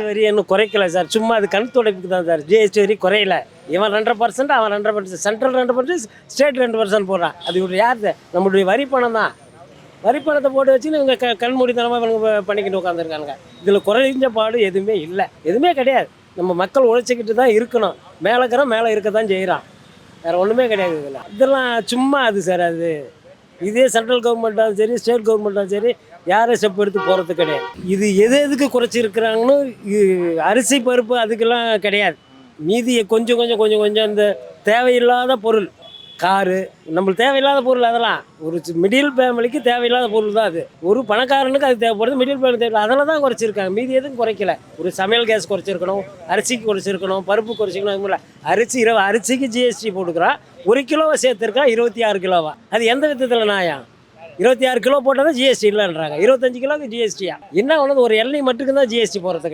வரி இன்னும் குறைக்கல சார். சும்மா அது கண் துடைப்புக்கு தான் சார். ஜிஎஸ்டி வரி குறையல. இவன் 2.5%, அவன் 2.5%, சென்ட்ரல் 2%, ஸ்டேட் 2% போடுறான். அது இவர் யார்? நம்மளுடைய வரி பணம் தான். வரி பணத்தை போட்டு வச்சு இவங்க கண்மூடித்தனமாக இவங்க பண்ணிக்கிட்டு உட்காந்துருக்காங்க. இதில் குறைஞ்ச பாடு எதுவுமே இல்லை, எதுவுமே கிடையாது. நம்ம மக்கள் உழைச்சிக்கிட்டு தான் இருக்கணும். மேலே இருக்க தான் செய்கிறான். வேறு ஒன்றுமே கிடையாது. இதெல்லாம் சும்மா அது சார். அது இதே சென்ட்ரல் கவர்மெண்ட்டாலும் சரி, ஸ்டேட் கவர்மெண்ட்டாலும் சரி, யாரும் ஸ்டெப் எடுத்து போகிறது கிடையாது. இது எதுக்கு குறைச்சிருக்கிறாங்கன்னு அரிசி பருப்பு அதுக்கெல்லாம் கிடையாது. மீதி கொஞ்சம் இந்த தேவையில்லாத பொருள், காரு, நம்மளுக்கு தேவையில்லாத பொருள், அதெல்லாம் ஒரு மிடில் ஃபேமிலிக்கு தேவையில்லாத பொருள் தான் அது. ஒரு பணக்காரனுக்கு அது தேவைப்படுது, மிடில் ஃபேமிலி தேவை, அதில் தான் குறைச்சிருக்காங்க. மீதி எதுவும் குறைக்கல. ஒரு சமையல் கேஸ் குறைச்சிருக்கணும், அரிசிக்கு குறைச்சிருக்கணும், பருப்பு குறைச்சிக்கணும். அது இல்லை, அரிசிக்கு ஜிஎஸ்டி போட்டுக்கிறான். 1 கிலோவை சேர்த்துருக்கா 26 கிலோவா? அது எந்த விதத்தில் நியாயம்? 26 கிலோ போட்டால் தான் ஜிஎஸ்டி இல்லைன்றாங்க. 25 கிலோவுக்கு ஜிஎஸ்டியா? என்ன ஒன்று, ஒரு எண்ணெய் மட்டுக்கு தான் ஜிஎஸ்டி போகிறது கிடையாது.